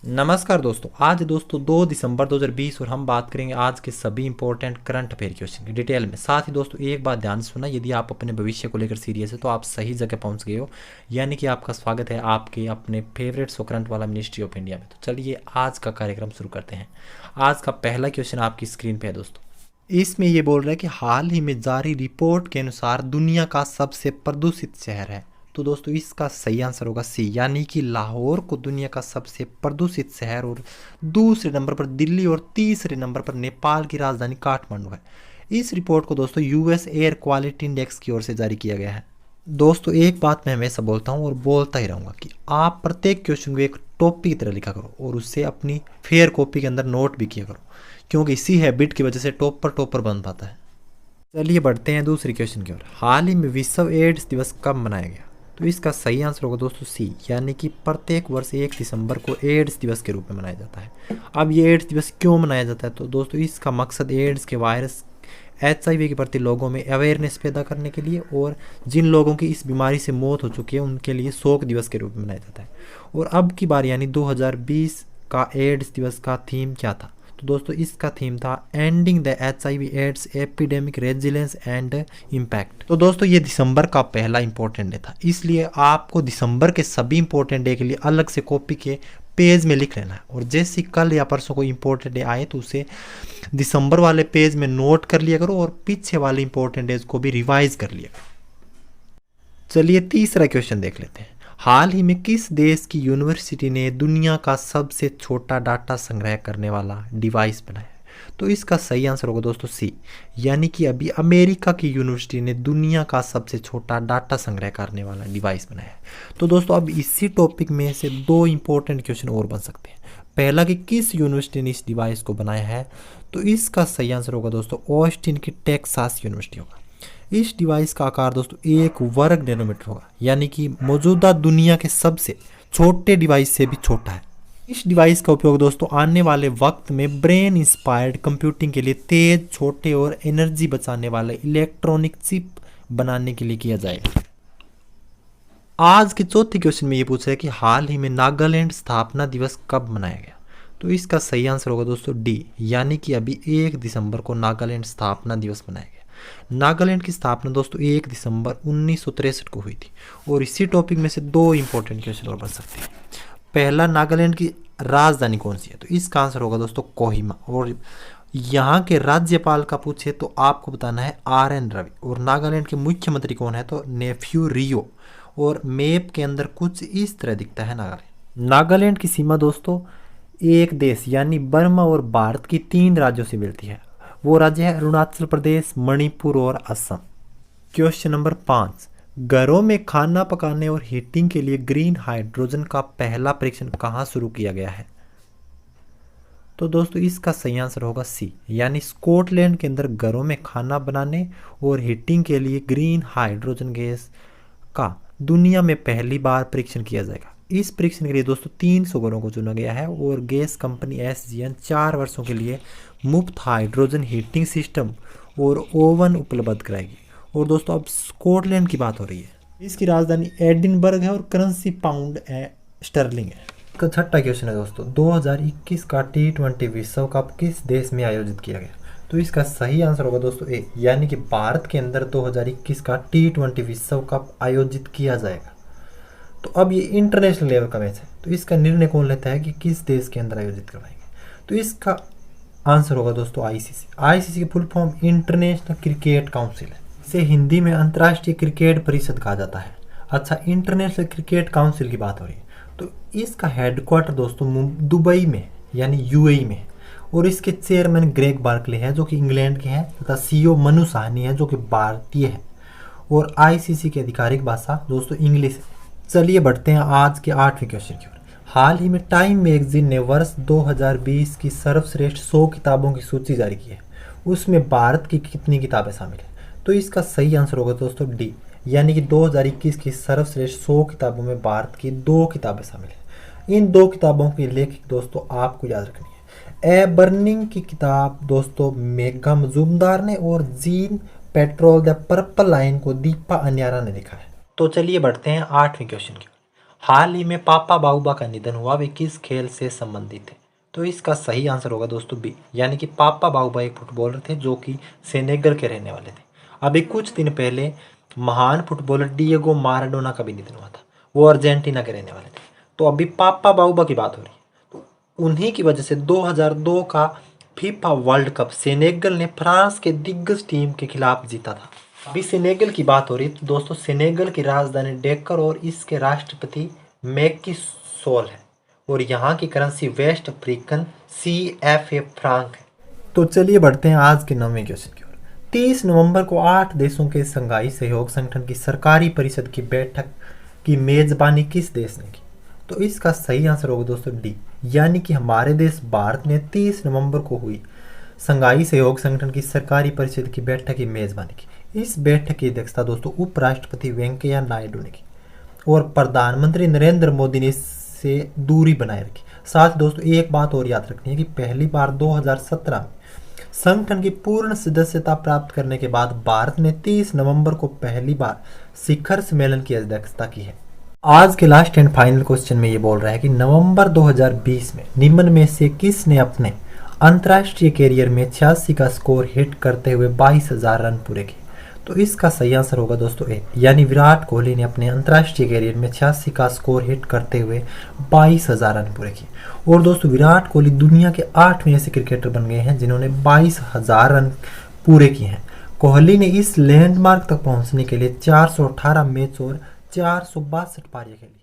नमस्कार दोस्तों। आज है दोस्तों 2 दिसंबर 2020 और हम बात करेंगे आज के सभी इंपॉर्टेंट करंट अफेयर क्वेश्चन की डिटेल में। साथ ही दोस्तों एक बात ध्यान से सुनना, यदि आप अपने भविष्य को लेकर सीरियस है तो आप सही जगह पहुंच गए हो, यानी कि आपका स्वागत है आपके अपने फेवरेट सो करंट वाला मिनिस्ट्री ऑफ इंडिया में। तो चलिए आज का कार्यक्रम शुरू करते हैं। आज का पहला क्वेश्चन आपकी स्क्रीन पे है दोस्तों। इसमें ये बोल रहा है कि हाल ही में जारी रिपोर्ट के अनुसार दुनिया का सबसे प्रदूषित शहर है। तो दोस्तों इसका सही आंसर होगा सी, यानी कि लाहौर को दुनिया का सबसे प्रदूषित शहर और दूसरे नंबर पर दिल्ली और तीसरे नंबर पर नेपाल की राजधानी काठमांडू है। इस रिपोर्ट को दोस्तों यूएस एयर क्वालिटी इंडेक्स की ओर से जारी किया गया है। दोस्तों एक बात मैं हमेशा बोलता हूँ और बोलता ही रहूँगा कि आप प्रत्येक क्वेश्चन को एक टॉपिक की तरह लिखा करो और उससे अपनी फेयर कॉपी के अंदर नोट भी किया करो, क्योंकि इसी हैबिट की वजह से टॉपर बन पाता है। चलिए बढ़ते हैं दूसरी क्वेश्चन की ओर। हाल ही में विश्व एड्स दिवस कब मनाया गया? तो इसका सही आंसर होगा दोस्तों सी, यानी कि प्रत्येक वर्ष 1 दिसंबर को एड्स दिवस के रूप में मनाया जाता है। अब ये एड्स दिवस क्यों मनाया जाता है? तो दोस्तों इसका मकसद एड्स के वायरस HIV के प्रति लोगों में अवेयरनेस पैदा करने के लिए और जिन लोगों की इस बीमारी से मौत हो चुकी है उनके लिए शोक दिवस के रूप में मनाया जाता है। और अब की बार यानी 2020 का एड्स दिवस का थीम क्या था? तो दोस्तों इसका थीम था ending the HIV AIDS epidemic resilience and impact. तो दोस्तों ये दिसंबर का पहला इंपॉर्टेंट डे था, इसलिए आपको दिसंबर के सभी इंपॉर्टेंट डे के लिए अलग से कॉपी के पेज में लिख लेना है और जैसे कल या परसों को इंपॉर्टेंट डे आए तो उसे दिसंबर वाले पेज में नोट कर लिया करो और पीछे वाले इंपॉर्टेंट डेज को भी रिवाइज कर लिया करो। चलिए तीसरा क्वेश्चन देख लेते हैं। हाल ही में किस देश की यूनिवर्सिटी ने दुनिया का सबसे छोटा डाटा संग्रह करने वाला डिवाइस बनाया? तो इसका सही आंसर होगा दोस्तों सी, यानी कि अभी अमेरिका की यूनिवर्सिटी ने दुनिया का सबसे छोटा डाटा संग्रह करने वाला डिवाइस बनाया है। तो दोस्तों अब इसी टॉपिक में से 2 इंपॉर्टेंट क्वेश्चन और बन सकते हैं। पहला कि किस यूनिवर्सिटी ने इस डिवाइस को बनाया है? तो इसका सही आंसर होगा दोस्तों ऑस्टिन की टेक्सास यूनिवर्सिटी होगा। इस डिवाइस का आकार दोस्तों 1 वर्ग नैनोमीटर होगा, यानी कि मौजूदा दुनिया के सबसे छोटे डिवाइस से भी छोटा है। इस डिवाइस का उपयोग दोस्तों आने वाले वक्त में ब्रेन इंस्पायर्ड कंप्यूटिंग के लिए तेज, छोटे और एनर्जी बचाने वाले इलेक्ट्रॉनिक चिप बनाने के लिए किया जाएगा। आज के चौथे क्वेश्चन में ये पूछा है कि हाल ही में नागालैंड स्थापना दिवस कब मनाया गया? तो इसका सही आंसर होगा दोस्तों डी, यानी कि अभी 1 दिसंबर को नागालैंड स्थापना दिवस मनाया गया। नागालैंड की स्थापना दोस्तों 1 दिसंबर 1963 को हुई थी। और इसी टॉपिक में से 2 इंपॉर्टेंट क्वेश्चन और बन सकते हैं। पहला, नागालैंड की राजधानी कौन सी है? तो इसका आंसर होगा दोस्तों कोहिमा। और यहाँ के राज्यपाल का पूछे तो आपको बताना है RN रवि। और नागालैंड के मुख्यमंत्री कौन है? तो नेफ्यू रियो। और मैप के अंदर कुछ इस तरह दिखता है नागालैंड की सीमा दोस्तों एक देश यानी बर्मा और भारत की 3 राज्यों से मिलती है। वो राज्य है अरुणाचल प्रदेश, मणिपुर और असम। क्वेश्चन नंबर 5, घरों में खाना पकाने और हीटिंग के लिए ग्रीन हाइड्रोजन का पहला परीक्षण कहाँ शुरू किया गया है? तो दोस्तों इसका सही आंसर होगा सी, यानी स्कॉटलैंड के अंदर घरों में खाना बनाने और हीटिंग के लिए ग्रीन हाइड्रोजन गैस का दुनिया में पहली बार परीक्षण किया जाएगा। इस परीक्षण के लिए दोस्तों 300 घरों को चुना गया है और गैस कंपनी SGN 4 वर्षों के लिए मुफ्त हाइड्रोजन हीटिंग सिस्टम और ओवन उपलब्ध कराएगी। और दोस्तों अब स्कॉटलैंड की बात हो रही है। इसकी राजधानी एडिनबर्ग है और करेंसी पाउंड स्टर्लिंग है। इसका छठा क्वेश्चन है दोस्तों, 2021 का T20 विश्व कप किस देश में आयोजित किया गया? तो इसका सही आंसर होगा दोस्तों ए, यानी कि भारत के अंदर 2021 का T20 विश्व कप आयोजित किया जाएगा। तो अब ये इंटरनेशनल लेवल का मैच है, तो इसका निर्णय कौन लेता है कि किस देश के अंदर आयोजित करवाएंगे? तो इसका आंसर होगा दोस्तों ICC की full form international cricket council है। इसे हिंदी में अंतर्राष्ट्रीय क्रिकेट परिषद कहा जाता है। अच्छा, इंटरनेशनल क्रिकेट काउंसिल की बात हो रही है तो इसका हेडक्वार्टर दोस्तों दुबई में यानी UAE में। और इसके चेयरमैन ग्रेग बार्कले हैं जो कि इंग्लैंड के हैं तथा CEO मनु साहनी है जो कि भारतीय है। और ICC की आधिकारिक भाषा दोस्तों इंग्लिश है। चलिए बढ़ते हैं आज के 8वें क्वेश्चन की ओर। हाल ही में टाइम मैगजीन ने वर्ष 2020 की सर्वश्रेष्ठ 100 किताबों की सूची जारी की है। उसमें भारत की कितनी किताबें शामिल हैं? तो इसका सही आंसर होगा दोस्तों डी, यानी कि 2021 की सर्वश्रेष्ठ 100 किताबों में भारत की 2 किताबें शामिल हैं। इन 2 किताबों के लेखक दोस्तों आपको याद रखनी है। ए बर्निंग की किताब दोस्तों मेघा मजूमदार ने और gene petrol the purple line को दीपा अन्यारा ने लिखा है। तो चलिए बढ़ते हैं 8वें क्वेश्चन की। हाल ही में पापा बाउबा का निधन हुआ, वे किस खेल से संबंधित थे? तो इसका सही आंसर होगा दोस्तों बी, यानी कि पापा बाउबा एक फुटबॉलर थे जो कि सेनेगल के रहने वाले थे। अभी कुछ दिन पहले महान फुटबॉलर डिएगो माराडोना का भी निधन हुआ था, वो अर्जेंटीना के रहने वाले थे। तो अभी पापा बाउबा की बात हो रही है, तो उन्हीं की वजह से 2002 का फीफा वर्ल्ड कप सेनेगल ने फ्रांस के दिग्गज टीम के खिलाफ जीता था। अभी सेनेगल की बात हो रही है, तो दोस्तों सेनेगल की राजधानी डेकर और इसके राष्ट्रपति मैकी सोल है, और यहाँ की currency West African CFA franc है। तो चलिए बढ़ते हैं आज के 9वें क्वेश्चन की ओर। 30 नवंबर को 8 देशों के संघाई सहयोग संगठन की सरकारी परिषद की बैठक की मेजबानी किस देश ने की? तो इसका सही आंसर होगा दोस्तों डी, यानी कि हमारे देश भारत ने 30 नवंबर को हुई संघाई सहयोग संगठन की सरकारी परिषद की बैठक की मेजबानी की। इस बैठक की अध्यक्षता दोस्तों उपराष्ट्रपति वेंकैया नायडू ने की और प्रधानमंत्री नरेंद्र मोदी ने इससे दूरी बनाए रखी। साथ ही दोस्तों एक बात और याद रखनी है कि पहली बार 2017 में संगठन की पूर्ण सदस्यता प्राप्त करने के बाद भारत ने 30 नवंबर को पहली बार शिखर सम्मेलन की अध्यक्षता की है। आज के लास्ट एंड फाइनल क्वेश्चन में ये बोल रहा है कि नवंबर 2020 में निम्न में से किसने अपने अंतर्राष्ट्रीय कैरियर में 86 का स्कोर हिट करते हुए 22,000 रन पूरे किए? तो इसका सही आंसर होगा दोस्तों ए, यानी विराट कोहली ने अपने अंतर्राष्ट्रीय कैरियर में 86 का स्कोर हिट करते हुए 22,000 रन पूरे किए। और दोस्तों विराट कोहली दुनिया के 8वें ऐसे क्रिकेटर बन गए हैं जिन्होंने 22,000 रन पूरे किए हैं। कोहली ने इस लैंडमार्क तक पहुंचने के लिए 418 मैच और 462 पारियां खेली।